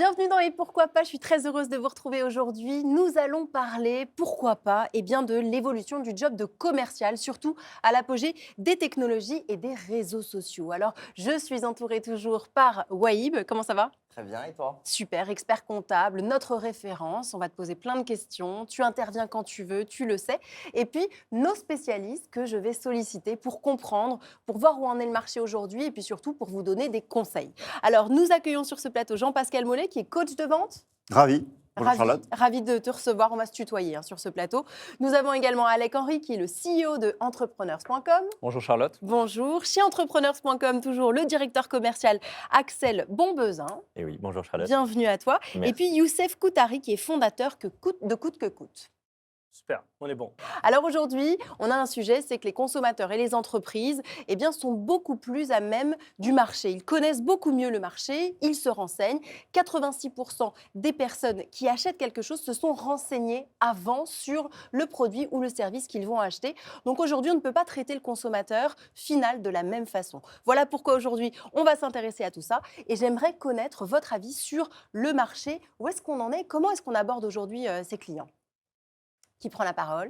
Bienvenue dans Et pourquoi pas, je suis très heureuse de vous retrouver aujourd'hui. Nous allons parler, pourquoi pas, de l'évolution du job de commercial, surtout à l'apogée des technologies et des réseaux sociaux. Alors, je suis entourée toujours par Wahib. Comment ça va? Très bien, et toi? Super, expert comptable, notre référence. On va te poser plein de questions. Tu interviens quand tu veux, tu le sais. Et puis, nos spécialistes que je vais solliciter pour comprendre, pour voir où en est le marché aujourd'hui et puis surtout pour vous donner des conseils. Alors, nous accueillons sur ce plateau Jean-Pascal Mollet, qui est coach de vente. Ravi. Bonjour Ravi, Charlotte. ravi de te recevoir. On va se tutoyer sur ce plateau. Nous avons également Alec Henry, qui est le CEO de entrepreneurs.com. Bonjour Charlotte. Bonjour. Chez entrepreneurs.com, toujours le directeur commercial Axel Bombezin. Et oui, bonjour Charlotte. Bienvenue à toi. Et Merci. puis Youssef Koutari, qui est fondateur de Coûte que Coûte. Super, on est bon. Alors aujourd'hui, on a un sujet, c'est que les consommateurs et les entreprises sont beaucoup plus à même du marché. Ils connaissent beaucoup mieux le marché, ils se renseignent. 86% des personnes qui achètent quelque chose se sont renseignées avant sur le produit ou le service qu'ils vont acheter. Donc aujourd'hui, on ne peut pas traiter le consommateur final de la même façon. Voilà pourquoi aujourd'hui, on va s'intéresser à tout ça. Et j'aimerais connaître votre avis sur le marché. Où est-ce qu'on en est? Comment est-ce qu'on aborde aujourd'hui ses clients? Qui prend la parole?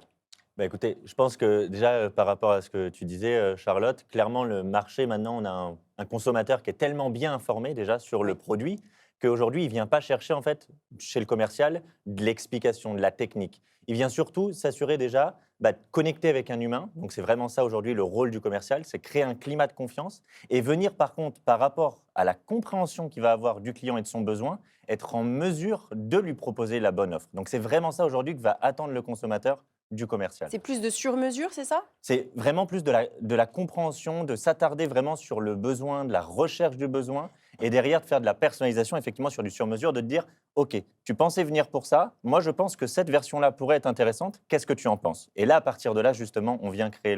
Écoutez, je pense que déjà, par rapport à ce que tu disais, Charlotte, clairement, le marché, maintenant, on a un consommateur qui est tellement bien informé déjà sur le Oui. produit qu'aujourd'hui, il ne vient pas chercher, en fait, chez le commercial, de l'explication, de la technique. Il vient surtout s'assurer déjà de connecter avec un humain. Donc, c'est vraiment ça aujourd'hui le rôle du commercial, c'est créer un climat de confiance et venir, par contre, par rapport à la compréhension qu'il va avoir du client et de son besoin, être en mesure de lui proposer la bonne offre. Donc, c'est vraiment ça aujourd'hui que va attendre le consommateur du commercial. C'est plus de sur-mesure, c'est ça? C'est vraiment plus de la compréhension, de s'attarder vraiment sur le besoin, de la recherche du besoin, et derrière de faire de la personnalisation, effectivement, sur du sur-mesure, de te dire, OK, tu pensais venir pour ça, moi je pense que cette version-là pourrait être intéressante, qu'est-ce que tu en penses? Et là, à partir de là, justement, on vient créer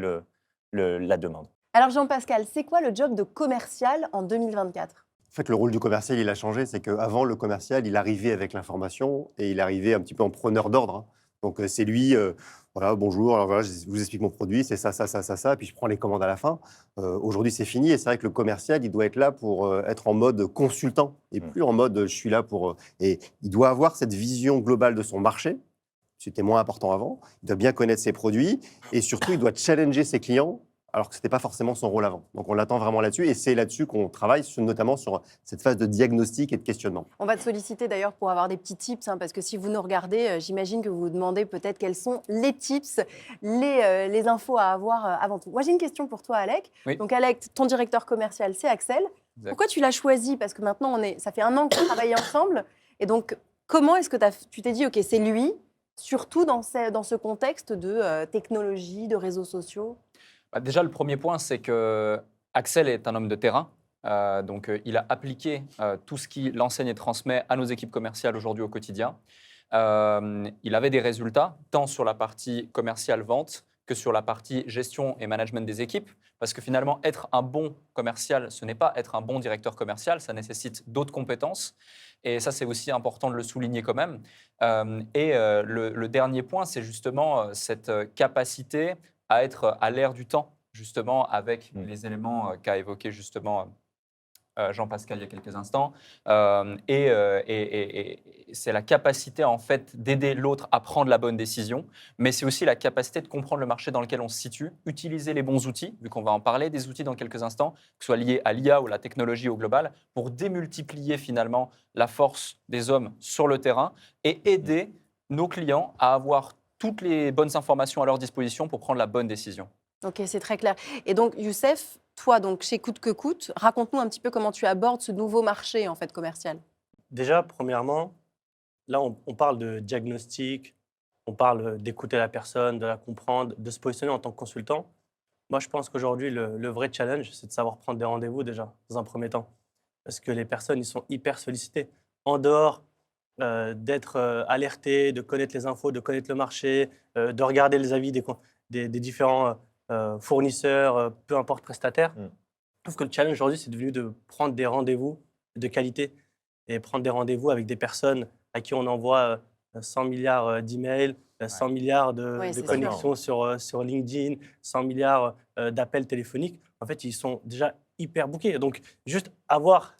la demande. Alors Jean-Pascal, c'est quoi le job de commercial en 2024? En fait, le rôle du commercial, il a changé. C'est qu'avant, le commercial, il arrivait avec l'information et il arrivait un petit peu en preneur d'ordre, hein. Donc, c'est lui, voilà, bonjour, alors voilà, je vous explique mon produit, c'est ça, ça, ça, ça, ça, puis je prends les commandes à la fin. Aujourd'hui, c'est fini et c'est vrai que le commercial, il doit être là pour être en mode consultant et Mm. plus en mode je suis là pour. Et il doit avoir cette vision globale de son marché. C'était moins important avant. Il doit bien connaître ses produits et surtout, il doit challenger ses clients alors que ce n'était pas forcément son rôle avant. Donc, on l'attend vraiment là-dessus et c'est là-dessus qu'on travaille, notamment sur cette phase de diagnostic et de questionnement. On va te solliciter d'ailleurs pour avoir des petits tips, parce que si vous nous regardez, j'imagine que vous vous demandez peut-être quels sont les tips, les infos à avoir avant tout. Moi, j'ai une question pour toi, Alec. Oui. Donc, Alec, ton directeur commercial, c'est Axel. Exact. Pourquoi tu l'as choisi? Parce que maintenant, ça fait un an que vous travaillez ensemble. Et donc, comment est-ce que tu t'es dit, OK, c'est lui, surtout dans ce contexte de technologie, de réseaux sociaux? Déjà, le premier point, c'est que Axel est un homme de terrain. Donc, il a appliqué tout ce qu'il enseigne et transmet à nos équipes commerciales aujourd'hui au quotidien. Il avait des résultats, tant sur la partie commerciale vente que sur la partie gestion et management des équipes. Parce que finalement, être un bon commercial, ce n'est pas être un bon directeur commercial, ça nécessite d'autres compétences. Et ça, c'est aussi important de le souligner quand même. Le dernier point, c'est justement cette capacité à être à l'ère du temps, justement, avec les éléments qu'a évoqué justement Jean-Pascal il y a quelques instants. Et c'est la capacité, en fait, d'aider l'autre à prendre la bonne décision, mais c'est aussi la capacité de comprendre le marché dans lequel on se situe, utiliser les bons outils, vu qu'on va en parler, des outils dans quelques instants, que ce soit liés à l'IA ou la technologie au global, pour démultiplier finalement la force des hommes sur le terrain et aider nos clients à avoir toutes les bonnes informations à leur disposition pour prendre la bonne décision. Ok, c'est très clair. Et donc, Youssef, toi, donc, chez Coûte que Coûte, raconte-nous un petit peu comment tu abordes ce nouveau marché en fait, commercial. Déjà, premièrement, là, on parle de diagnostic, on parle d'écouter la personne, de la comprendre, de se positionner en tant que consultant. Moi, je pense qu'aujourd'hui, le vrai challenge, c'est de savoir prendre des rendez-vous déjà, dans un premier temps. Parce que les personnes, ils sont hyper sollicités. En dehors d'être alertés, de connaître les infos, de connaître le marché, de regarder les avis des différents fournisseurs, peu importe prestataires. Mm. Je trouve que le challenge aujourd'hui, c'est devenu de prendre des rendez-vous de qualité et prendre des rendez-vous avec des personnes à qui on envoie 100 milliards d'emails, 100 milliards Ouais, de c'est sûr. connexions sur LinkedIn, 100 milliards d'appels téléphoniques. En fait, ils sont déjà hyper bookés. Donc, juste avoir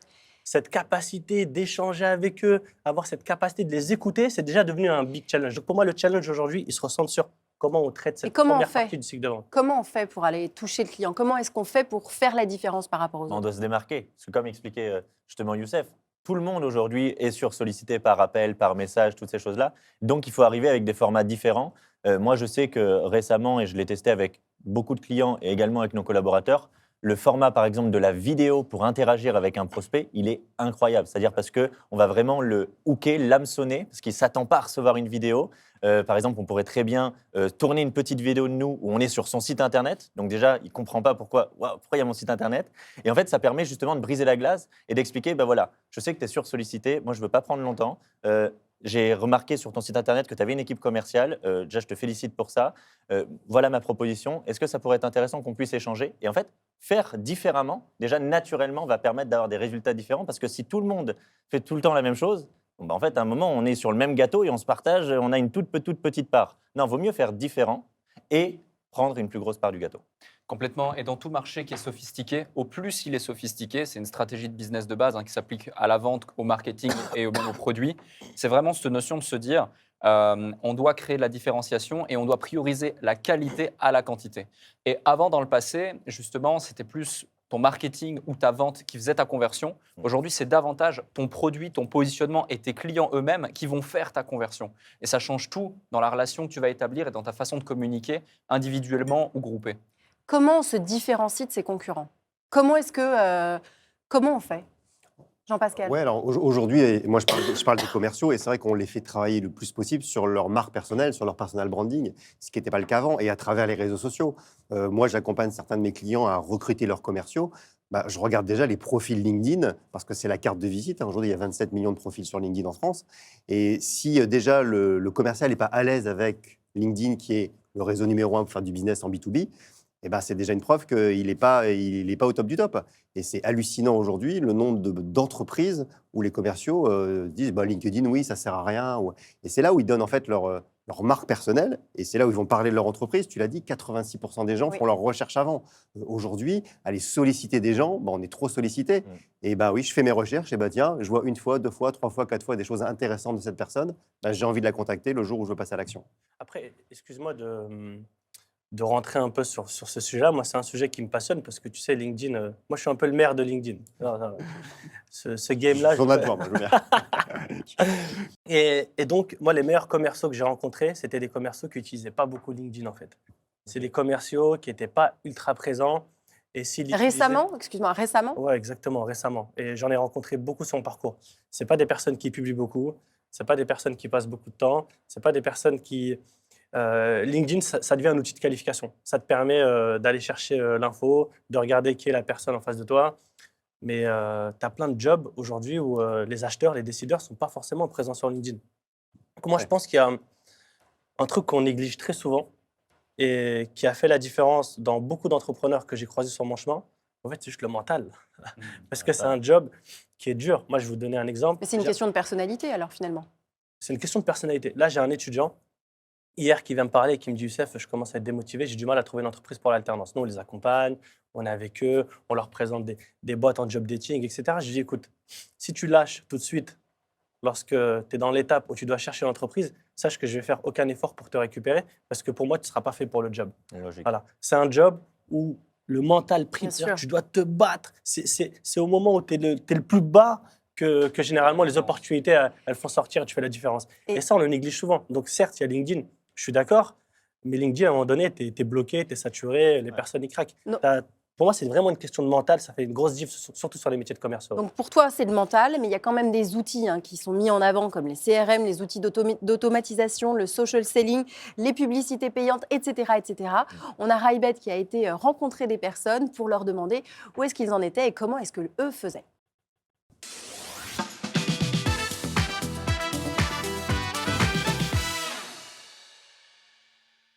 cette capacité d'échanger avec eux, avoir cette capacité de les écouter, c'est déjà devenu un big challenge. Donc pour moi, le challenge aujourd'hui, il se ressent sur comment on traite Et cette comment on première fait partie du cycle de vente. Comment on fait pour aller toucher le client? Comment est-ce qu'on fait pour faire la différence par rapport aux On autres? doit se démarquer. Parce que comme expliquait justement Youssef, tout le monde aujourd'hui est sursollicité par appel, par message, toutes ces choses-là. Donc, il faut arriver avec des formats différents. Moi, je sais que récemment, et je l'ai testé avec beaucoup de clients et également avec nos collaborateurs, le format, par exemple, de la vidéo pour interagir avec un prospect, il est incroyable. C'est-à-dire parce qu'on va vraiment le hooker, l'hameçonner, parce qu'il ne s'attend pas à recevoir une vidéo. Par exemple, on pourrait très bien tourner une petite vidéo de nous où on est sur son site internet. Donc déjà, il ne comprend pas pourquoi il y a mon site internet. Et en fait, ça permet justement de briser la glace et d'expliquer, ben voilà, je sais que tu es sursollicité, moi je ne veux pas prendre longtemps. J'ai remarqué sur ton site internet que tu avais une équipe commerciale. Déjà, je te félicite pour ça. Voilà ma proposition. Est-ce que ça pourrait être intéressant qu'on puisse échanger? Et en fait, faire différemment, déjà naturellement, va permettre d'avoir des résultats différents parce que si tout le monde fait tout le temps la même chose, bon, en fait, à un moment, on est sur le même gâteau et on se partage, on a une toute petite part. Non, il vaut mieux faire différent et prendre une plus grosse part du gâteau. Complètement. Et dans tout marché qui est sophistiqué, au plus il est sophistiqué, c'est une stratégie de business de base qui s'applique à la vente, au marketing et même aux produits. C'est vraiment cette notion de se dire, on doit créer de la différenciation et on doit prioriser la qualité à la quantité. Et avant, dans le passé, justement, c'était plus ton marketing ou ta vente qui faisait ta conversion. Aujourd'hui, c'est davantage ton produit, ton positionnement et tes clients eux-mêmes qui vont faire ta conversion. Et ça change tout dans la relation que tu vas établir et dans ta façon de communiquer individuellement ou groupé. Comment on se différencie de ses concurrents? Comment est-ce que, comment on fait? Jean-Pascal? Ouais, alors aujourd'hui, et moi je parle des commerciaux et c'est vrai qu'on les fait travailler le plus possible sur leur marque personnelle, sur leur personal branding, ce qui n'était pas le cas avant, et à travers les réseaux sociaux. Moi, j'accompagne certains de mes clients à recruter leurs commerciaux. Bah, je regarde déjà les profils LinkedIn parce que c'est la carte de visite. Aujourd'hui, il y a 27 millions de profils sur LinkedIn en France. Et si déjà le commercial n'est pas à l'aise avec LinkedIn, qui est le réseau numéro 1 pour faire du business en B2B, eh ben, c'est déjà une preuve qu'il n'est pas, au top du top. Et c'est hallucinant aujourd'hui le nombre d'entreprises où les commerciaux disent bah, LinkedIn, oui, ça ne sert à rien. Et c'est là où ils donnent en fait leur marque personnelle et c'est là où ils vont parler de leur entreprise. Tu l'as dit, 86% des gens Oui. font leur recherche avant. Aujourd'hui, aller solliciter des gens, bah, on est trop sollicité. Et bah oui, je fais mes recherches et bah tiens, je vois une fois, deux fois, trois fois, quatre fois des choses intéressantes de cette personne. Bah, j'ai envie de la contacter le jour où je veux passer à l'action. Après, excuse-moi de rentrer un peu sur ce sujet-là. Moi, c'est un sujet qui me passionne parce que tu sais, LinkedIn, moi, je suis un peu le maire de LinkedIn. Non, non, ce game-là. J'en ai devant, moi, je veux bien. Et donc, moi, les meilleurs commerciaux que j'ai rencontrés, c'était des commerciaux qui n'utilisaient pas beaucoup LinkedIn, en fait. C'est des commerciaux qui n'étaient pas ultra présents. Et s'ils l'utilisaient- Récemment? Excuse-moi, récemment? Ouais, exactement, récemment. Et j'en ai rencontré beaucoup sur mon parcours. C'est pas des personnes qui publient beaucoup, c'est pas des personnes qui passent beaucoup de temps, c'est pas des personnes qui. LinkedIn, ça devient un outil de qualification. Ça te permet d'aller chercher l'info, de regarder qui est la personne en face de toi. Mais tu as plein de jobs aujourd'hui où les acheteurs, les décideurs ne sont pas forcément présents sur LinkedIn. Donc moi, je Ouais. pense qu'il y a un truc qu'on néglige très souvent et qui a fait la différence dans beaucoup d'entrepreneurs que j'ai croisés sur mon chemin. En fait, c'est juste le mental. Parce que c'est un job qui est dur. Moi, je vais vous donner un exemple. Mais c'est une question de personnalité alors finalement. C'est une question de personnalité. Là, j'ai un étudiant hier qui vient me parler et qui me dit Youssef, je commence à être démotivé, j'ai du mal à trouver une entreprise pour l'alternance. Nous, on les accompagne, on est avec eux, on leur présente des boîtes en job dating, etc. Je lui dis écoute, si tu lâches tout de suite lorsque tu es dans l'étape où tu dois chercher une entreprise, sache que je vais faire aucun effort pour te récupérer parce que pour moi, tu ne seras pas fait pour le job. Logique. Voilà. C'est un job où le mental prime, Bien c'est-à-dire sûr. que tu dois te battre. C'est au moment où tu es, le plus bas que généralement les opportunités elles font sortir et tu fais la différence. Et- Et ça, on le néglige souvent. Donc certes, il y a LinkedIn, je suis d'accord, mais LinkedIn, à un moment donné, tu es bloqué, tu es saturé, les personnes y craquent. Non. Pour moi, c'est vraiment une question de mental, ça fait une grosse diff, surtout sur les métiers de commerciaux. Donc pour toi, c'est le mental, mais il y a quand même des outils qui sont mis en avant, comme les CRM, les outils d'automatisation, le social selling, les publicités payantes, etc. etc. On a Raibet qui a été rencontrer des personnes pour leur demander où est-ce qu'ils en étaient et comment est-ce que eux faisaient.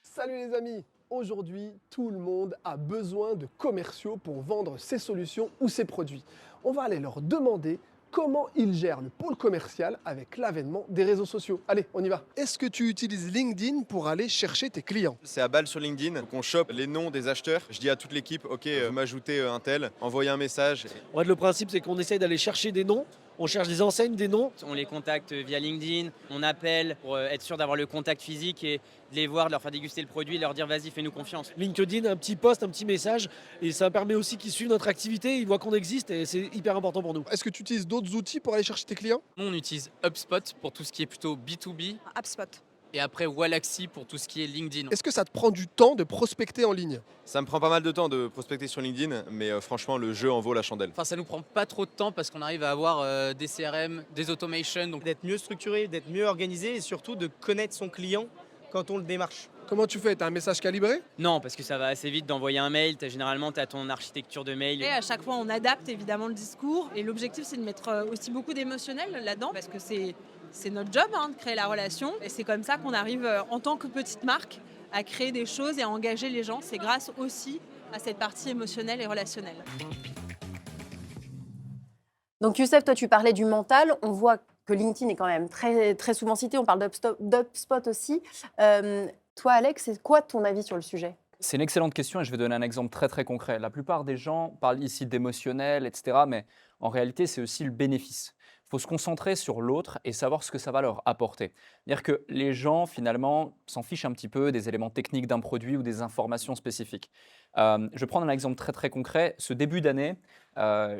Salut les amis! Aujourd'hui, tout le monde a besoin de commerciaux pour vendre ses solutions ou ses produits. On va aller leur demander comment il gère le pôle commercial avec l'avènement des réseaux sociaux. Allez, on y va. Est-ce que tu utilises LinkedIn pour aller chercher tes clients? C'est à balle sur LinkedIn qu'on chope les noms des acheteurs. Je dis à toute l'équipe, ok, vous m'ajoutez un tel, envoyez un message. En fait, le principe, c'est qu'on essaye d'aller chercher des noms. On cherche des enseignes, des noms. On les contacte via LinkedIn, on appelle pour être sûr d'avoir le contact physique et de les voir, de leur faire déguster le produit, de leur dire vas-y, fais-nous confiance. LinkedIn, un petit post, un petit message. Et ça permet aussi qu'ils suivent notre activité, ils voient qu'on existe et c'est hyper important pour nous. Est-ce que tu utilises d'autres outils pour aller chercher tes clients? Nous, on utilise HubSpot pour tout ce qui est plutôt B2B HubSpot. et après Wallaxy pour tout ce qui est LinkedIn. Est-ce que ça te prend du temps de prospecter en ligne? Ça me prend pas mal de temps de prospecter sur LinkedIn, mais franchement, le jeu en vaut la chandelle. Enfin, ça nous prend pas trop de temps parce qu'on arrive à avoir des CRM, des automations. Donc D'être mieux structuré, d'être mieux organisé et surtout de connaître son client quand on le démarche. Comment tu fais? T'as un message calibré? Non, parce que ça va assez vite d'envoyer un mail. Généralement, tu as ton architecture de mail. Et à chaque fois, on adapte évidemment le discours. Et l'objectif, c'est de mettre aussi beaucoup d'émotionnel là-dedans, parce que c'est notre job de créer la relation. Et c'est comme ça qu'on arrive, en tant que petite marque, à créer des choses et à engager les gens. C'est grâce aussi à cette partie émotionnelle et relationnelle. Donc Youssef, toi tu parlais du mental, on voit que LinkedIn est quand même très, très souvent cité, on parle d'HubSpot aussi. Toi Alex, c'est quoi ton avis sur le sujet? C'est une excellente question et je vais donner un exemple très très concret. La plupart des gens parlent ici d'émotionnel, etc. Mais en réalité, c'est aussi le bénéfice. Il faut se concentrer sur l'autre et savoir ce que ça va leur apporter. C'est-à-dire que les gens, finalement, s'en fichent un petit peu des éléments techniques d'un produit ou des informations spécifiques. Je vais prendre un exemple très très concret. Ce début d'année,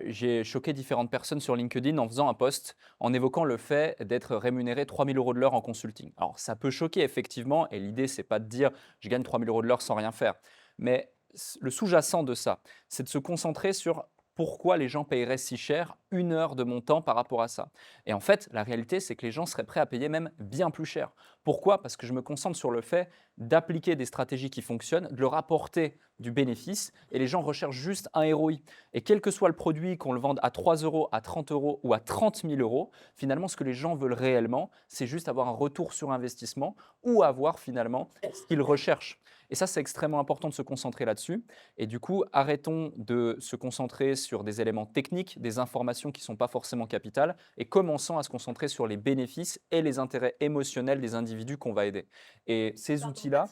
j'ai choqué différentes personnes sur LinkedIn en faisant un post en évoquant le fait d'être rémunéré 3 000 € de l'heure en consulting. Alors, ça peut choquer effectivement, et l'idée, c'est pas de dire je gagne 3 000 € de l'heure sans rien faire. Mais le sous-jacent de ça, c'est de se concentrer sur pourquoi les gens paieraient si cher 1 heure de mon temps par rapport à ça. Et en fait, la réalité, c'est que les gens seraient prêts à payer même bien plus cher. Pourquoi? Parce que je me concentre sur le fait d'appliquer des stratégies qui fonctionnent, de leur apporter du bénéfice, et les gens recherchent juste un ROI. Et quel que soit le produit, qu'on le vende à 3 €, à 30 € ou à 30 000 €, finalement, ce que les gens veulent réellement, c'est juste avoir un retour sur investissement ou avoir finalement ce qu'ils recherchent. Et ça, c'est extrêmement important de se concentrer là-dessus. Et du coup, arrêtons de se concentrer sur des éléments techniques, des informations qui ne sont pas forcément capitales, et commençons à se concentrer sur les bénéfices et les intérêts émotionnels des individus qu'on va aider. Et ces outils-là,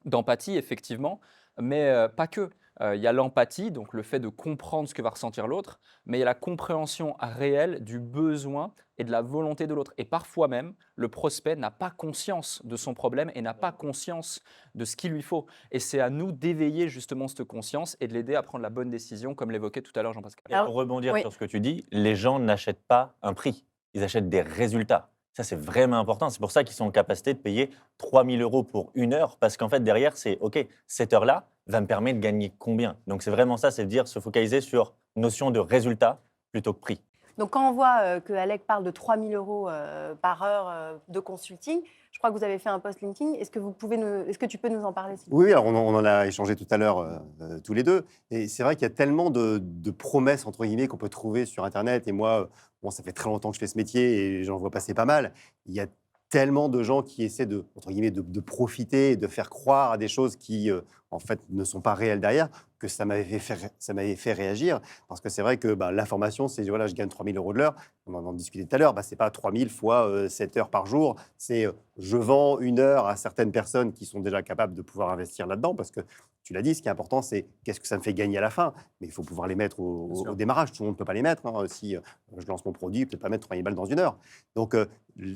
d'empathie, effectivement, mais pas que. Il y a l'empathie, donc le fait de comprendre ce que va ressentir l'autre, mais il y a la compréhension réelle du besoin et de la volonté de l'autre. Et parfois même, le prospect n'a pas conscience de son problème et n'a pas conscience de ce qu'il lui faut. Et c'est à nous d'éveiller justement cette conscience et de l'aider à prendre la bonne décision, comme l'évoquait tout à l'heure Jean-Pascal. Et pour rebondir sur ce que tu dis, les gens n'achètent pas un prix, ils achètent des résultats. Ça, c'est vraiment important. C'est pour ça qu'ils sont en capacité de payer 3 000 € pour 1 heure, parce qu'en fait, derrière, c'est OK, cette heure-là va me permettre de gagner combien? Donc, c'est vraiment ça, c'est de dire se focaliser sur notion de résultat plutôt que prix. Donc quand on voit que Alec parle de 3 000 € par heure de consulting, je crois que vous avez fait un post LinkedIn. Est-ce que tu peux nous en parler? Oui, alors on en a échangé tout à l'heure tous les deux. Et c'est vrai qu'il y a tellement de promesses, entre guillemets, qu'on peut trouver sur Internet. Et moi, bon, ça fait très longtemps que je fais ce métier et j'en vois passer pas mal. Il y a tellement de gens qui essaient entre guillemets, de profiter et de faire croire à des choses qui, en fait, ne sont pas réelles derrière, que ça m'avait fait réagir. Parce que c'est vrai que l'information, c'est voilà, je gagne 3 000 € de l'heure. On en discutait tout à l'heure. C'est pas 3 000 fois 7 heures par jour. C'est je vends 1 heure à certaines personnes qui sont déjà capables de pouvoir investir là-dedans. Parce que tu l'as dit, ce qui est important, c'est qu'est-ce que ça me fait gagner à la fin. Mais il faut pouvoir les mettre au démarrage. Tout le monde ne peut pas les mettre. Si je lance mon produit, je ne peux pas mettre 3 000 balles dans 1 heure. Donc,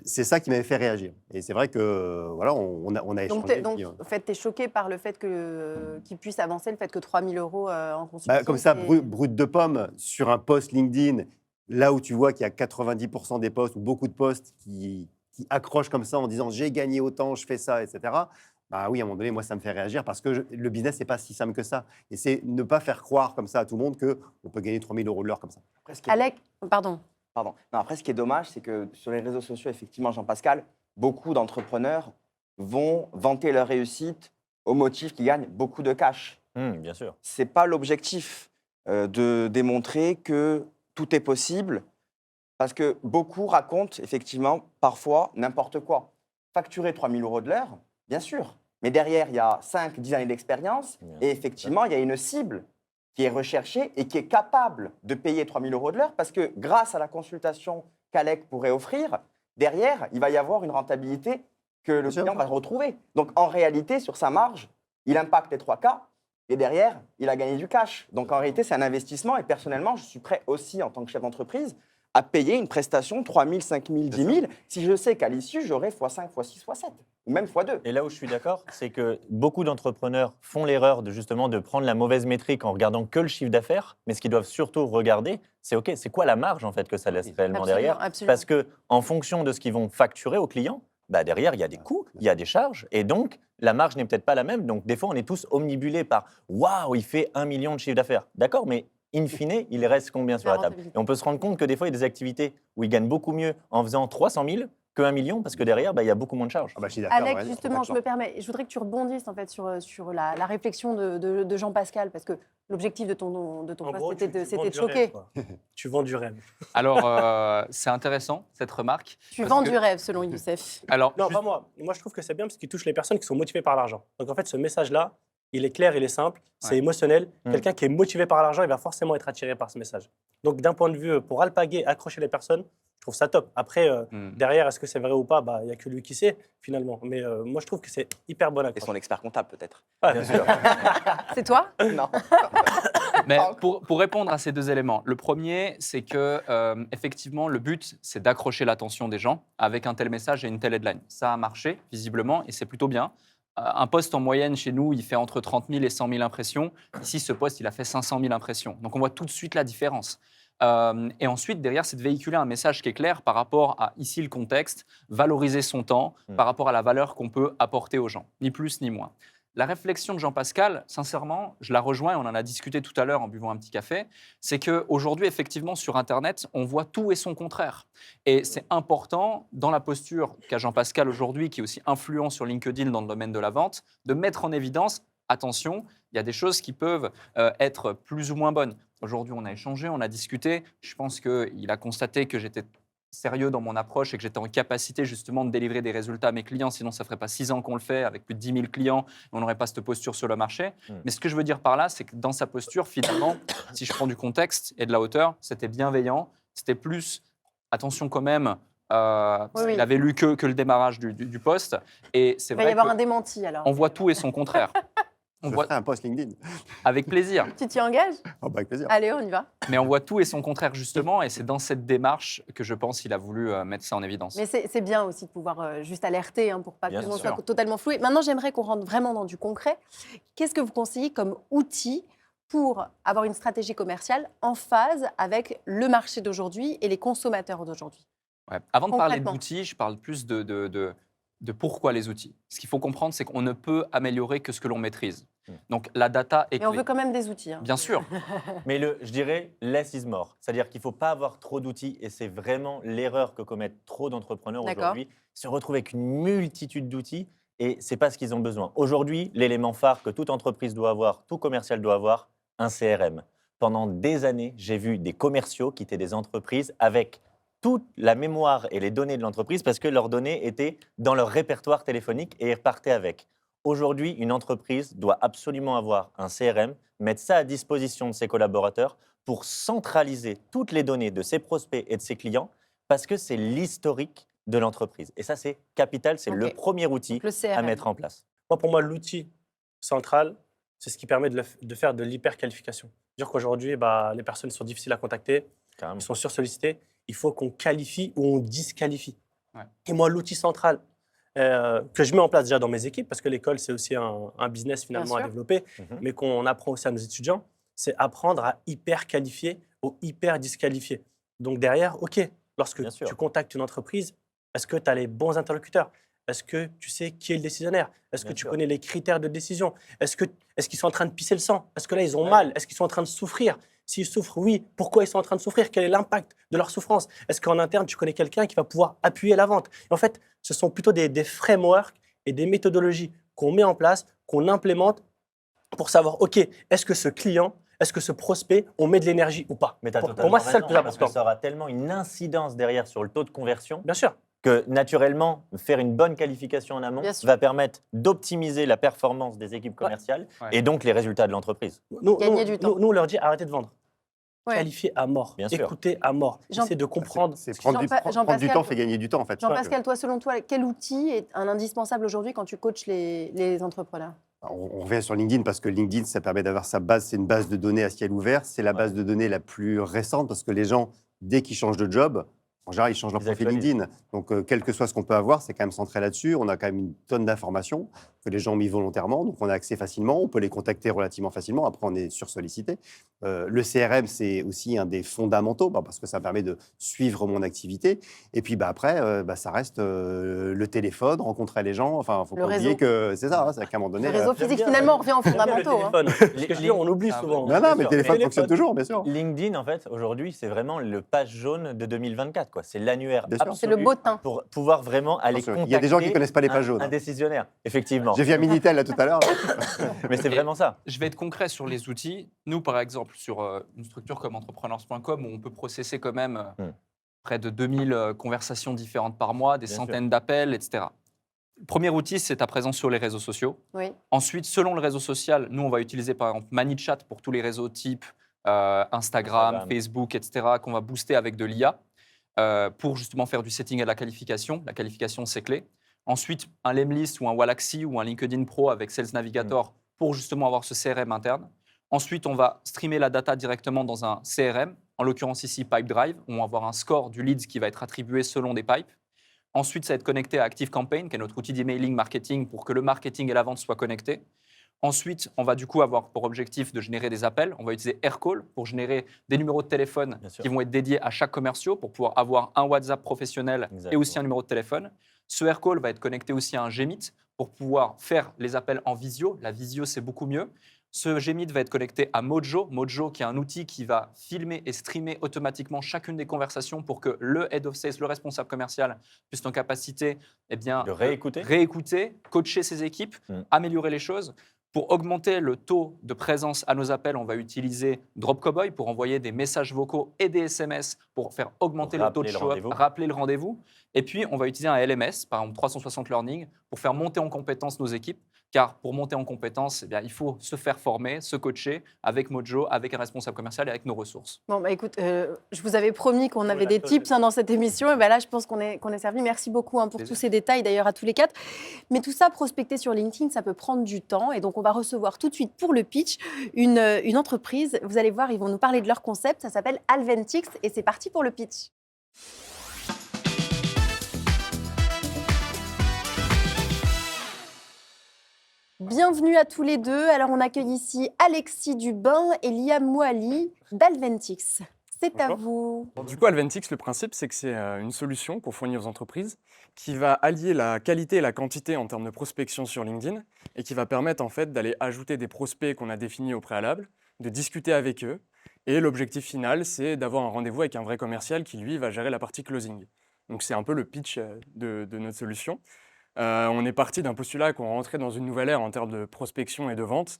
c'est ça qui m'avait fait réagir. Et c'est vrai que voilà, on a échangé. Donc, en fait, tu es choqué par le fait qu'il puisse avancer, le fait que 3 000 € en consultation. Comme ça, brut de pomme, sur un post LinkedIn, là où tu vois qu'il y a 90% des posts ou beaucoup de posts qui accrochent comme ça en disant « j'ai gagné autant, je fais ça », etc. Oui, à un moment donné, moi, ça me fait réagir parce que le business, c'est pas si simple que ça. Et c'est ne pas faire croire comme ça à tout le monde qu'on peut gagner 3 000 € de l'heure comme ça. Alec, pardon. Non, après, ce qui est dommage, c'est que sur les réseaux sociaux, effectivement, Jean-Pascal, beaucoup d'entrepreneurs vont vanter leur réussite au motif qu'ils gagnent beaucoup de cash. Bien sûr. Ce n'est pas l'objectif de démontrer que tout est possible, parce que beaucoup racontent, effectivement, parfois, n'importe quoi. Facturer 3 000 € de l'heure, bien sûr, mais derrière, il y a 5-10 années d'expérience, et effectivement, il y a une cible. qui est recherché et qui est capable de payer 3 000 € de l'heure parce que grâce à la consultation qu'Alec pourrait offrir, derrière, il va y avoir une rentabilité que le client va retrouver. Donc, en réalité, sur sa marge, il impacte les 3 cas et derrière, il a gagné du cash. Donc, en réalité, c'est un investissement et personnellement, je suis prêt aussi, en tant que chef d'entreprise, à payer une prestation 3 000, 5 000, 10 000 si je sais qu'à l'issue, j'aurai x5, x6, x7 ou même x2. Et là où je suis d'accord, c'est que beaucoup d'entrepreneurs font l'erreur de justement de prendre la mauvaise métrique en regardant que le chiffre d'affaires, mais ce qu'ils doivent surtout regarder, c'est OK, c'est quoi la marge en fait que ça laisse réellement Absolument, derrière. absolument. Parce que en fonction de ce qu'ils vont facturer aux clients, bah derrière, il y a des coûts, il y a des charges, et donc la marge n'est peut-être pas la même. Donc des fois, on est tous omnibulés par « Waouh, il fait 1 million de chiffre d'affaires ». D'accord, mais in fine, il reste combien sur la table? Et on peut se rendre compte que des fois, il y a des activités où ils gagnent beaucoup mieux en faisant 300 000 que 1 million, parce que derrière, bah, il y a beaucoup moins de charges. Ah bah, je suis d'accord, Alex, ouais, justement, je me permets, je voudrais que tu rebondisses en fait sur la réflexion de Jean-Pascal, parce que l'objectif de ton En poste, gros, c'était tu vends de du choquer. rêve, quoi. Tu vends du rêve. Alors, c'est intéressant, cette remarque. Tu parce vends que- du rêve, selon Youssef. Alors, Non, juste- pas moi. Moi, je trouve que c'est bien parce qu'il touche les personnes qui sont motivées par l'argent. Donc, en fait, ce message-là, il est clair, il est simple, c'est Ouais. émotionnel. Mm. Quelqu'un qui est motivé par l'argent, il va forcément être attiré par ce message. Donc, d'un point de vue pour alpaguer, accrocher les personnes, je trouve ça top. Après, derrière, est-ce que c'est vrai ou pas? Bah, il n'y a que lui qui sait, finalement. Mais moi, je trouve que c'est hyper bon Et accroche. son expert comptable, peut-être. Ah, bien sûr. C'est toi? Non. Mais pour répondre à ces deux éléments, le premier, c'est que effectivement, le but, c'est d'accrocher l'attention des gens avec un tel message et une telle headline. Ça a marché, visiblement, et c'est plutôt bien. Un post en moyenne chez nous, il fait entre 30 000 et 100 000 impressions. Ici, ce post, il a fait 500 000 impressions. Donc, on voit tout de suite la différence. Et ensuite, derrière, c'est de véhiculer un message qui est clair par rapport à, ici, le contexte, valoriser son temps, par rapport à la valeur qu'on peut apporter aux gens, ni plus ni moins. La réflexion de Jean-Pascal, sincèrement, je la rejoins, on en a discuté tout à l'heure en buvant un petit café, c'est qu'aujourd'hui, effectivement, sur Internet, on voit tout et son contraire. Et c'est important, dans la posture qu'a Jean-Pascal aujourd'hui, qui est aussi influent sur LinkedIn dans le domaine de la vente, de mettre en évidence, attention, il y a des choses qui peuvent être plus ou moins bonnes. Aujourd'hui, on a échangé, on a discuté, je pense qu'il a constaté que j'étais sérieux dans mon approche et que j'étais en capacité justement de délivrer des résultats à mes clients, sinon ça ne ferait pas 6 ans qu'on le fait avec plus de 10 000 clients et on n'aurait pas cette posture sur le marché. Mais ce que je veux dire par là, c'est que dans sa posture, finalement, si je prends du contexte et de la hauteur, c'était bienveillant, c'était plus, attention quand même, il avait lu que le démarrage du poste et c'est Il va y vrai avoir que un démenti alors. on voit tout et son contraire. On Je voit ferai un post LinkedIn. avec plaisir. Tu t'y engages? Oh, bah, avec plaisir. Allez, on y va. Mais on voit tout et son contraire justement, et c'est dans cette démarche que je pense qu'il a voulu mettre ça en évidence. Mais c'est bien aussi de pouvoir juste alerter pour pas que Bien tout le monde sûr. soit totalement floué. Maintenant, j'aimerais qu'on rentre vraiment dans du concret. Qu'est-ce que vous conseillez comme outil pour avoir une stratégie commerciale en phase avec le marché d'aujourd'hui et les consommateurs d'aujourd'hui? Ouais. Avant de parler Concrètement. d'outils, je parle plus de pourquoi les outils. Ce qu'il faut comprendre, c'est qu'on ne peut améliorer que ce que l'on maîtrise. Donc la data est Mais on clé. veut quand même des outils. Bien sûr. Mais je dirais less is more. C'est-à-dire qu'il ne faut pas avoir trop d'outils et c'est vraiment l'erreur que commettent trop d'entrepreneurs D'accord. aujourd'hui. Ils se retrouvent avec une multitude d'outils et ce n'est pas ce qu'ils ont besoin. Aujourd'hui, l'élément phare que toute entreprise doit avoir, tout commercial doit avoir, un CRM. Pendant des années, j'ai vu des commerciaux quitter des entreprises avec toute la mémoire et les données de l'entreprise parce que leurs données étaient dans leur répertoire téléphonique et ils repartaient avec. Aujourd'hui, une entreprise doit absolument avoir un CRM, mettre ça à disposition de ses collaborateurs pour centraliser toutes les données de ses prospects et de ses clients parce que c'est l'historique de l'entreprise. Et ça, c'est capital, c'est le Ok. premier outil Le à CRM. mettre en place. Pour moi, l'outil central, c'est ce qui permet de faire de l'hyper-qualification. C'est-à-dire qu'aujourd'hui, les personnes sont difficiles à contacter, Carrément. ils sont sursollicités. Il faut qu'on qualifie ou on disqualifie. Ouais. Et moi, l'outil central que je mets en place déjà dans mes équipes, parce que l'école, c'est aussi un business finalement à sûr. développer, mais qu'on apprend aussi à nos étudiants, c'est apprendre à hyper-qualifier ou hyper-disqualifier. Donc derrière, OK, lorsque Bien sûr. tu contactes une entreprise, est-ce que tu as les bons interlocuteurs? Est-ce que tu sais qui est le décisionnaire? Est-ce que Bien tu sûr. connais les critères de décision? Est-ce qu'ils sont en train de pisser le sang? Est-ce que là, ils ont Ouais. mal? Est-ce qu'ils sont en train de souffrir? S'ils souffrent, oui. Pourquoi ils sont en train de souffrir? Quel est l'impact de leur souffrance? Est-ce qu'en interne, tu connais quelqu'un qui va pouvoir appuyer la vente? Et en fait, ce sont plutôt des frameworks et des méthodologies qu'on met en place, qu'on implémente pour savoir, OK, est-ce que ce client, est-ce que ce prospect, on met de l'énergie ou pas? Mais t'as Pour totalement moi, c'est ça le raison, plus parce important. que ça aura tellement une incidence derrière sur le taux de conversion Bien sûr. que naturellement, faire une bonne qualification en amont Bien sûr. va permettre d'optimiser la performance des équipes commerciales Ouais. et donc les résultats de l'entreprise. Gagner du temps. Nous, on leur dit arrêtez de vendre. Ouais. Qualifier à mort, Bien sûr. écouter à mort, Jean- essayer de comprendre. C'est prendre, Jean-Pa- prendre du Jean-Pascal, temps fait gagner du temps, en fait. Jean-Pascal, toi, selon toi, quel outil est un indispensable aujourd'hui quand tu coaches les entrepreneurs? On revient sur LinkedIn parce que LinkedIn, ça permet d'avoir sa base. C'est une base de données à ciel ouvert. C'est la base de données la plus récente parce que les gens, dès qu'ils changent de job, en général, ils changent leur Ils profil actualisent. LinkedIn. Donc, quel que soit ce qu'on peut avoir, c'est quand même centré là-dessus. On a quand même une tonne d'informations que les gens ont mis volontairement. Donc, on a accès facilement. On peut les contacter relativement facilement. Après, on est sursollicité. Le CRM, c'est aussi un des fondamentaux parce que ça permet de suivre mon activité. Et puis, après, ça reste le téléphone, rencontrer les gens. Enfin, il ne faut Le pas oublier réseau. que c'est ça. C'est qu'à un moment donné. Le réseau J'aime physique, bien, finalement, on revient aux J'aime bien le fondamentaux. hein. téléphone. Parce que je dis, on oublie Ah, souvent. Non, mais le téléphone Mais fonctionne toujours, bien sûr. LinkedIn, en fait, aujourd'hui, c'est vraiment le page jaune de 2024. Quoi. C'est l'annuaire Bien sûr. absolu C'est le beau teint. pour pouvoir vraiment aller Attention, contacter il y a des gens qui ne connaissent pas les pages jaunes. un décisionnaire, effectivement. J'ai vu un Minitel là tout à l'heure. Mais c'est Et- vraiment ça. Je vais être concret sur les outils. Nous, par exemple, sur une structure comme entrepreneurs.com, où on peut processer quand même près de 2000 conversations différentes par mois, des Bien centaines d'appels, etc. Le premier outil, c'est ta présence sur les réseaux sociaux. Oui. Ensuite, selon le réseau social, nous, on va utiliser par exemple ManyChat pour tous les réseaux type Instagram, Facebook, etc., qu'on va booster avec de l'IA pour justement faire du setting et de la qualification. La qualification, c'est clé. Ensuite, un Lemlist ou un Wallaxy ou un LinkedIn Pro avec Sales Navigator pour justement avoir ce CRM interne. Ensuite, on va streamer la data directement dans un CRM, en l'occurrence ici Pipedrive, où on va avoir un score du leads qui va être attribué selon des pipes. Ensuite, ça va être connecté à ActiveCampaign, qui est notre outil d'emailing marketing pour que le marketing et la vente soient connectés. Ensuite, on va du coup avoir pour objectif de générer des appels. On va utiliser Aircall pour générer des numéros de téléphone Bien sûr. qui vont être dédiés à chaque commercial pour pouvoir avoir un WhatsApp professionnel et Exactement. aussi un numéro de téléphone. Ce Aircall va être connecté aussi à un Gmeet pour pouvoir faire les appels en visio. La visio, c'est beaucoup mieux. Ce Gmeet va être connecté à Mojo. Mojo, qui est un outil qui va filmer et streamer automatiquement chacune des conversations pour que le head of sales, le responsable commercial, puisse être en capacité De réécouter. réécouter, coacher ses équipes, améliorer les choses. Pour augmenter le taux de présence à nos appels, on va utiliser Drop Cowboy pour envoyer des messages vocaux et des SMS pour faire augmenter le taux de Rappeler le show-up, rendez-vous. rappeler le rendez-vous. Et puis, on va utiliser un LMS, par exemple 360 Learning, pour faire monter en compétence nos équipes. Car pour monter en compétence, eh bien, il faut se faire former, se coacher avec Mojo, avec un responsable commercial et avec nos ressources. Bon, bah écoute, je vous avais promis qu'on avait des tips dans cette émission. Et ben là, je pense qu'on est servi. Merci beaucoup pour Plaisir. tous ces détails, d'ailleurs, à tous les quatre. Mais tout ça, prospecter sur LinkedIn, ça peut prendre du temps. Et donc, on va recevoir tout de suite pour le pitch une entreprise. Vous allez voir, ils vont nous parler de leur concept. Ça s'appelle Alventix. Et c'est parti pour le pitch. Bienvenue à tous les deux. Alors, on accueille ici Alexis Dubin et Liam Mouali d'Alventix. C'est à vous. Du coup, Alventix, le principe, c'est que c'est une solution pour fournir aux entreprises qui va allier la qualité et la quantité en termes de prospection sur LinkedIn et qui va permettre en fait d'aller ajouter des prospects qu'on a définis au préalable, de discuter avec eux. Et l'objectif final, c'est d'avoir un rendez-vous avec un vrai commercial qui, lui, va gérer la partie closing. Donc, c'est un peu le pitch de notre solution. On est parti d'un postulat qu'on rentrait dans une nouvelle ère en termes de prospection et de vente.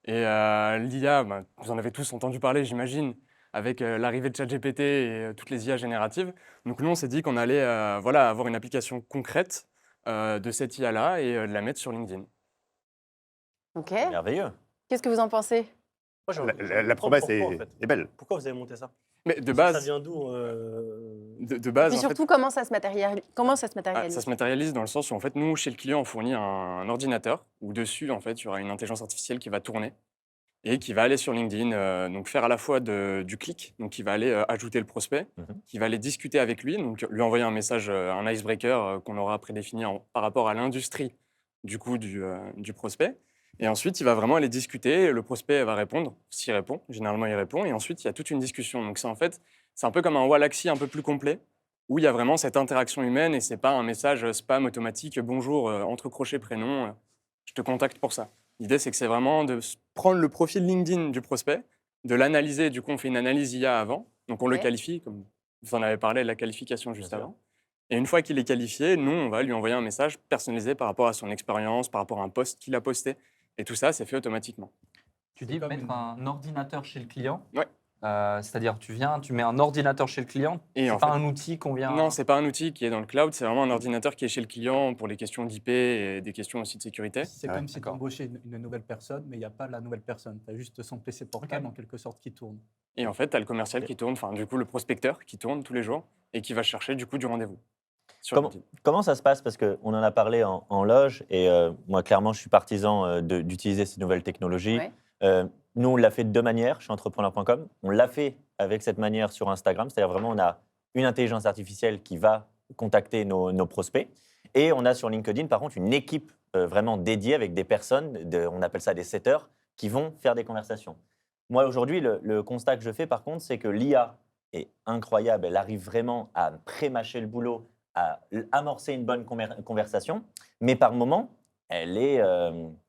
Et l'IA, vous en avez tous entendu parler, j'imagine, avec l'arrivée de ChatGPT et toutes les IA génératives. Donc nous, on s'est dit qu'on allait avoir une application concrète de cette IA-là et de la mettre sur LinkedIn. OK. Merveilleux. Qu'est-ce que vous en pensez? La promesse est belle. Pourquoi vous avez monté ça? Mais de Ça base, vient d'où de base, Et en fait, surtout, comment ça se matérialise? ça se matérialise dans le sens où en fait, nous, chez le client, on fournit un ordinateur où dessus, en fait, il y aura une intelligence artificielle qui va tourner et qui va aller sur LinkedIn, donc faire à la fois du clic, donc qui va aller ajouter le prospect, qui va aller discuter avec lui, donc lui envoyer un message, un icebreaker qu'on aura prédéfini par rapport à l'industrie du coup du prospect. Et ensuite, il va vraiment aller discuter, le prospect va répondre, s'il répond, généralement il répond, et ensuite il y a toute une discussion. Donc c'est un peu comme un Wallaxy un peu plus complet, où il y a vraiment cette interaction humaine et c'est pas un message spam automatique, bonjour, entre crochets, prénom, je te contacte pour ça. L'idée, c'est que c'est vraiment de prendre le profil LinkedIn du prospect, de l'analyser. Du coup, on fait une analyse IA avant. Donc, on le qualifie, comme vous en avez parlé de la qualification juste avant. Et une fois qu'il est qualifié, nous, on va lui envoyer un message personnalisé par rapport à son expérience, par rapport à un post qu'il a posté. Et tout ça, c'est fait automatiquement. Tu dis mettre un ordinateur chez le client. Ouais. C'est-à-dire, tu viens, tu mets un ordinateur chez le client, Et c'est en pas fait- un outil qu'on vient... Non, c'est pas un outil qui est dans le cloud, c'est vraiment un ordinateur qui est chez le client pour les questions d'IP et des questions aussi de sécurité. C'est comme si tu embauchais une nouvelle personne, mais il n'y a pas la nouvelle personne. Tu as juste son PC portable, en quelque sorte, qui tourne. Et en fait, tu as le commercial qui tourne, enfin du coup le prospecteur qui tourne tous les jours et qui va chercher du coup du rendez-vous. sur LinkedIn. Comment ça se passe? Parce qu'on en a parlé en loge et moi, clairement, je suis partisan d'utiliser ces nouvelles technologies. Ouais. Nous, on l'a fait de deux manières chez entrepreneur.com. On l'a fait avec cette manière sur Instagram, c'est-à-dire vraiment, on a une intelligence artificielle qui va contacter nos prospects. Et on a sur LinkedIn, par contre, une équipe vraiment dédiée avec des personnes, on appelle ça des setters, qui vont faire des conversations. Moi, aujourd'hui, le constat que je fais, par contre, c'est que l'IA est incroyable. Elle arrive vraiment à pré-mâcher le boulot, à amorcer une bonne conversation. Mais par moment, elle est,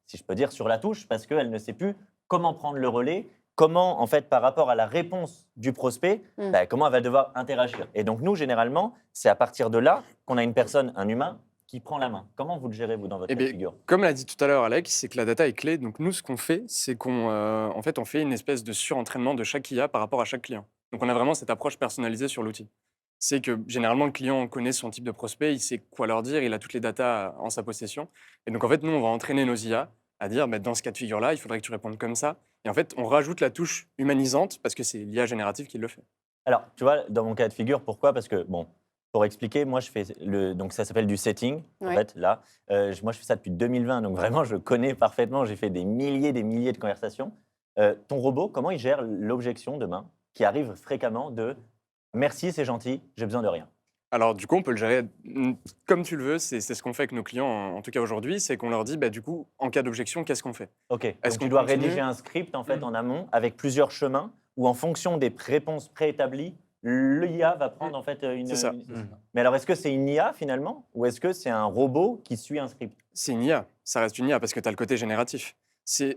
si je peux dire, sur la touche parce qu'elle ne sait plus comment prendre le relais, comment, en fait, par rapport à la réponse du prospect, comment elle va devoir interagir. Et donc, nous, généralement, c'est à partir de là qu'on a une personne, un humain, qui prend la main. Comment vous le gérez, vous, dans votre cas de figure? Comme l'a dit tout à l'heure Alex, c'est que la data est clé. Donc nous, ce qu'on fait, c'est en fait, on fait une espèce de surentraînement de chaque IA par rapport à chaque client. Donc on a vraiment cette approche personnalisée sur l'outil. C'est que généralement, le client connaît son type de prospect, il sait quoi leur dire, il a toutes les datas en sa possession. Et donc en fait, nous, on va entraîner nos IA à dire, dans ce cas de figure-là, il faudrait que tu répondes comme ça. Et en fait, on rajoute la touche humanisante parce que c'est l'IA générative qui le fait. Alors, tu vois, dans mon cas de figure, pourquoi? Parce que, bon, pour expliquer, moi, je fais donc ça s'appelle du setting, en Ouais. fait, là. Moi, je fais ça depuis 2020, donc vraiment, je connais parfaitement. J'ai fait des milliers de conversations. Ton robot, comment il gère l'objection demain qui arrive fréquemment de « merci, c'est gentil, j'ai besoin de rien ». Alors, du coup, on peut le gérer comme tu le veux. C'est ce qu'on fait avec nos clients, en tout cas aujourd'hui. C'est qu'on leur dit, du coup, en cas d'objection, qu'est-ce qu'on fait? Ok, Est-ce donc qu'on tu dois continue rédiger un script, en fait, en amont, avec plusieurs chemins, où en fonction des réponses préétablies, l'IA va prendre, en fait, une... C'est ça. Mais alors, est-ce que c'est une IA, finalement, ou est-ce que c'est un robot qui suit un script? C'est une IA, ça reste une IA parce que tu as le côté génératif.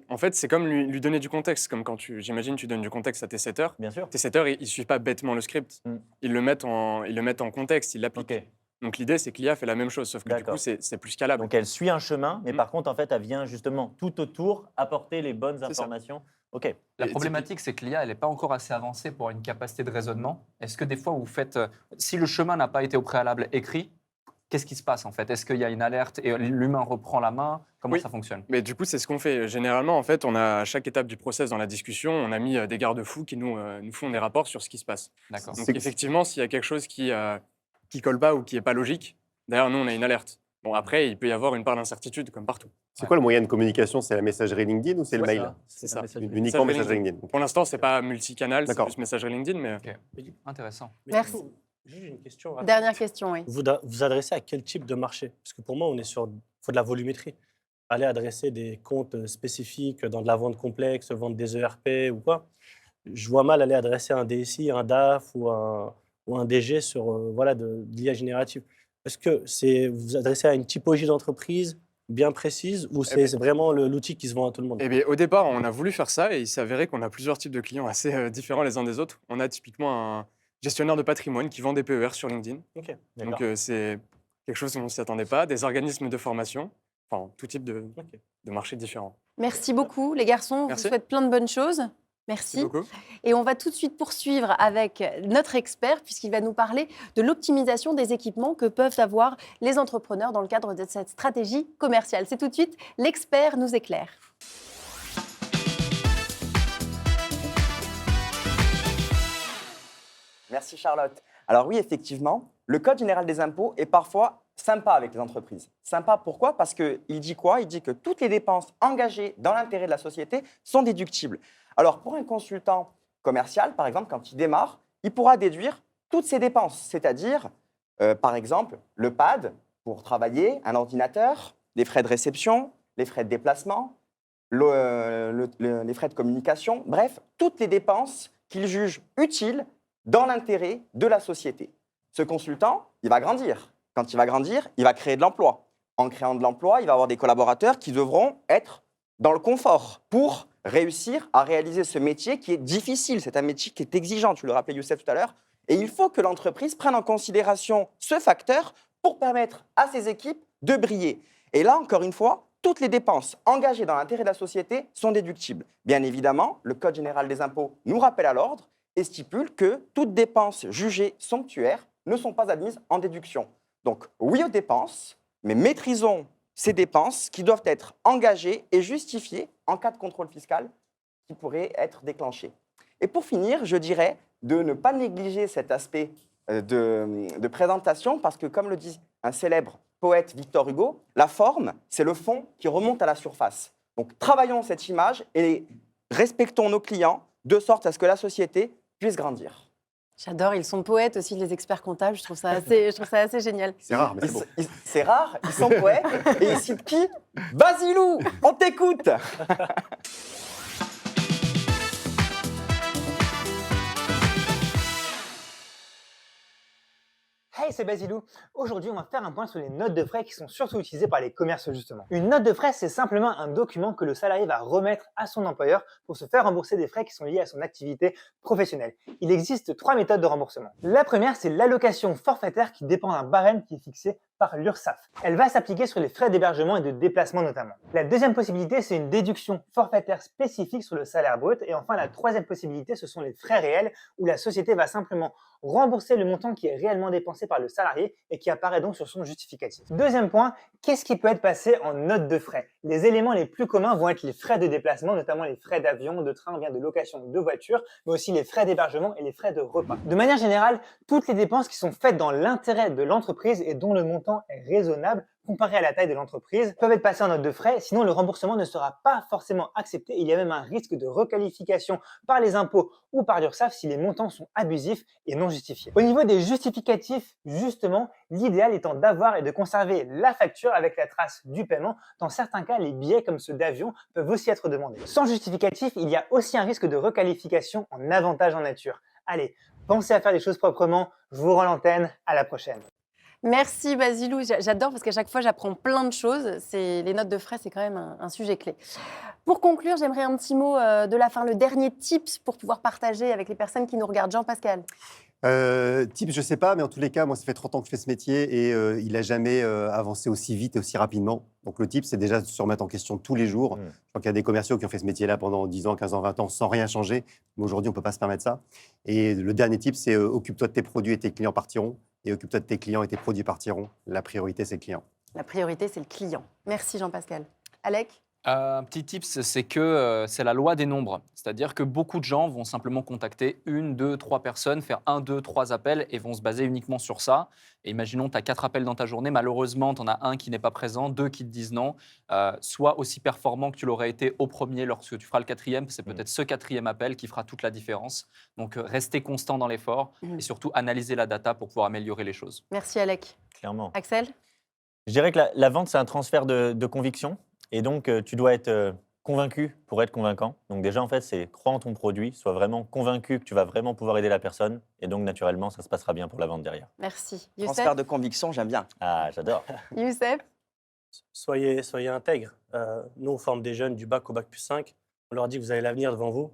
En fait, c'est comme lui donner du contexte, comme quand j'imagine, tu donnes du contexte à tes setters. Bien sûr. Tes setters, ils ne suivent pas bêtement le script, ils le mettent en contexte, ils l'appliquent. Donc l'idée, c'est que l'IA fait la même chose, sauf que du coup, c'est plus scalable. Donc elle suit un chemin, mais par contre, en fait, elle vient justement tout autour apporter les bonnes informations. Ok. La problématique, c'est que l'IA, elle n'est pas encore assez avancée pour une capacité de raisonnement. Est-ce que des fois, vous faites... si le chemin n'a pas été au préalable écrit, qu'est-ce qui se passe en fait? Est-ce qu'il y a une alerte et l'humain reprend la main? Comment ça fonctionne? Mais du coup, c'est ce qu'on fait. Généralement, en fait, on a à chaque étape du process dans la discussion, on a mis des garde-fous qui nous font des rapports sur ce qui se passe. D'accord. Donc effectivement, s'il y a quelque chose qui colle pas ou qui est pas logique, d'ailleurs, nous, on a une alerte. Bon, après, il peut y avoir une part d'incertitude, comme partout. C'est quoi le moyen de communication? C'est la messagerie LinkedIn ou c'est le Ouais, mail? c'est ça. Uniquement messagerie LinkedIn. Pour l'instant, c'est pas multicanal, c'est D'accord. juste messagerie LinkedIn, mais... Intéressant. Merci. J'ai une question. rapide. Dernière question, oui. Vous adressez à quel type de marché? Parce que pour moi, faut de la volumétrie. Aller adresser des comptes spécifiques dans de la vente complexe, vendre des ERP ou quoi. Je vois mal aller adresser un DSI, un DAF ou un DG sur de l'IA générative. Est-ce que vous vous adressez à une typologie d'entreprise bien précise ou c'est vraiment l'outil qui se vend à tout le monde? Eh bien, au départ, on a voulu faire ça et il s'est avéré qu'on a plusieurs types de clients assez différents les uns des autres. On a typiquement un gestionnaire de patrimoine qui vend des PER sur LinkedIn. Ok, Donc, c'est quelque chose qu'on ne s'y attendait pas. Des organismes de formation, enfin, tout type de marchés différents. Merci beaucoup, les garçons. Je vous Merci. souhaite plein de bonnes choses. Merci. beaucoup. Et on va tout de suite poursuivre avec notre expert, puisqu'il va nous parler de l'optimisation des équipements que peuvent avoir les entrepreneurs dans le cadre de cette stratégie commerciale. C'est tout de suite, l'expert nous éclaire. Merci Charlotte. Alors oui, effectivement, le Code général des impôts est parfois sympa avec les entreprises. Sympa pourquoi? Parce qu'il dit quoi? Il dit que toutes les dépenses engagées dans l'intérêt de la société sont déductibles. Alors pour un consultant commercial, par exemple, quand il démarre, il pourra déduire toutes ses dépenses, c'est-à-dire, par exemple, le pad pour travailler, un ordinateur, les frais de réception, les frais de déplacement, les frais de communication, bref, toutes les dépenses qu'il juge utiles dans l'intérêt de la société. Ce consultant, il va grandir. Quand il va grandir, il va créer de l'emploi. En créant de l'emploi, il va avoir des collaborateurs qui devront être dans le confort pour réussir à réaliser ce métier qui est difficile. C'est un métier qui est exigeant, tu le rappelais Youssef tout à l'heure. Et il faut que l'entreprise prenne en considération ce facteur pour permettre à ses équipes de briller. Et là, encore une fois, toutes les dépenses engagées dans l'intérêt de la société sont déductibles. Bien évidemment, le Code général des impôts nous rappelle à l'ordre et stipule que toutes dépenses jugées somptuaires ne sont pas admises en déduction. Donc oui aux dépenses, mais maîtrisons ces dépenses qui doivent être engagées et justifiées en cas de contrôle fiscal qui pourrait être déclenché. Et pour finir, je dirais de ne pas négliger cet aspect de présentation parce que, comme le dit un célèbre poète Victor Hugo, la forme, c'est le fond qui remonte à la surface. Donc travaillons cette image et respectons nos clients de sorte à ce que la société puisse grandir. J'adore, ils sont poètes aussi, les experts comptables, je trouve ça assez génial. C'est rare, mais c'est beau. C'est rare, ils sont poètes et ils citent qui? Basilou, on t'écoute. Hey, c'est Basilou. Aujourd'hui, on va faire un point sur les notes de frais qui sont surtout utilisées par les commerces justement. Une note de frais, c'est simplement un document que le salarié va remettre à son employeur pour se faire rembourser des frais qui sont liés à son activité professionnelle. Il existe 3 méthodes de remboursement. La première, c'est l'allocation forfaitaire qui dépend d'un barème qui est fixé par l'URSSAF. Elle va s'appliquer sur les frais d'hébergement et de déplacement notamment. La deuxième possibilité, c'est une déduction forfaitaire spécifique sur le salaire brut. Et enfin, la troisième possibilité, ce sont les frais réels où la société va simplement rembourser le montant qui est réellement dépensé par le salarié et qui apparaît donc sur son justificatif. Deuxième point, qu'est-ce qui peut être passé en note de frais? Les éléments les plus communs vont être les frais de déplacement, notamment les frais d'avion, de train ou bien de location de voiture, mais aussi les frais d'hébergement et les frais de repas. De manière générale, toutes les dépenses qui sont faites dans l'intérêt de l'entreprise et dont le montant est raisonnable comparé à la taille de l'entreprise peuvent être passées en note de frais, sinon le remboursement ne sera pas forcément accepté. Il y a même un risque de requalification par les impôts ou par l'URSSAF si les montants sont abusifs et non justifiés. Au niveau des justificatifs, justement, l'idéal étant d'avoir et de conserver la facture avec la trace du paiement. Dans certains cas, les billets comme ceux d'avion peuvent aussi être demandés. Sans justificatif, il y a aussi un risque de requalification en avantage en nature. Allez, pensez à faire les choses proprement. Je vous rends l'antenne. À la prochaine. Merci Basilou, j'adore parce qu'à chaque fois j'apprends plein de choses. Les notes de frais, c'est quand même un sujet clé. Pour conclure, j'aimerais un petit mot de la fin, le dernier tips pour pouvoir partager avec les personnes qui nous regardent. Jean-Pascal. Tips, je sais pas, mais en tous les cas, moi, ça fait 30 ans que je fais ce métier et il n'a jamais avancé aussi vite et aussi rapidement. Donc le tip, c'est déjà de se remettre en question tous les jours. Je crois qu'il y a des commerciaux qui ont fait ce métier-là pendant 10 ans, 15 ans, 20 ans sans rien changer. Mais aujourd'hui, on ne peut pas se permettre ça. Et le dernier tip, c'est occupe-toi de tes produits et tes clients partiront. Et occupe-toi de tes clients et tes produits partiront. La priorité, c'est le client. La priorité, c'est le client. Merci Jean-Pascal. Alec? Un petit tips, c'est que c'est la loi des nombres. C'est-à-dire que beaucoup de gens vont simplement contacter 1, 2, 3 personnes, faire 1, 2, 3 appels et vont se baser uniquement sur ça. Et imaginons, tu as 4 appels dans ta journée. Malheureusement, tu en as un qui n'est pas présent, 2 qui te disent non. Sois aussi performant que tu l'aurais été au premier lorsque tu feras le 4e. C'est peut-être ce 4e appel qui fera toute la différence. Donc, restez constant dans l'effort et surtout analyser la data pour pouvoir améliorer les choses. Merci Alec. Clairement. Axel? Je dirais que la vente, c'est un transfert de conviction. Et donc, tu dois être convaincu pour être convaincant. Donc déjà, en fait, c'est crois en ton produit, sois vraiment convaincu que tu vas vraiment pouvoir aider la personne. Et donc, naturellement, ça se passera bien pour la vente derrière. Merci. Youssef? Transfert de conviction, j'aime bien. Ah, j'adore. Youssef? Soyez intègres. Nous, on forme des jeunes du bac au bac plus 5. On leur dit que vous avez l'avenir devant vous.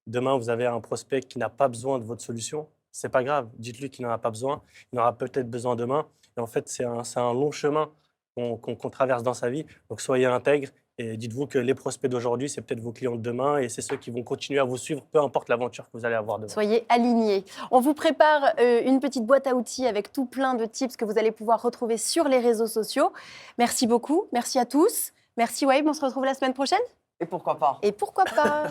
Demain, vous avez un prospect qui n'a pas besoin de votre solution. C'est pas grave. Dites-lui qu'il n'en a pas besoin. Il en aura peut-être besoin demain. Et en fait, c'est un long chemin qu'on traverse dans sa vie. Donc, soyez intègres et dites-vous que les prospects d'aujourd'hui, c'est peut-être vos clients de demain et c'est ceux qui vont continuer à vous suivre, peu importe l'aventure que vous allez avoir demain. Soyez alignés. On vous prépare une petite boîte à outils avec tout plein de tips que vous allez pouvoir retrouver sur les réseaux sociaux. Merci beaucoup. Merci à tous. Merci Waïb. On se retrouve la semaine prochaine. Et pourquoi pas? Et pourquoi pas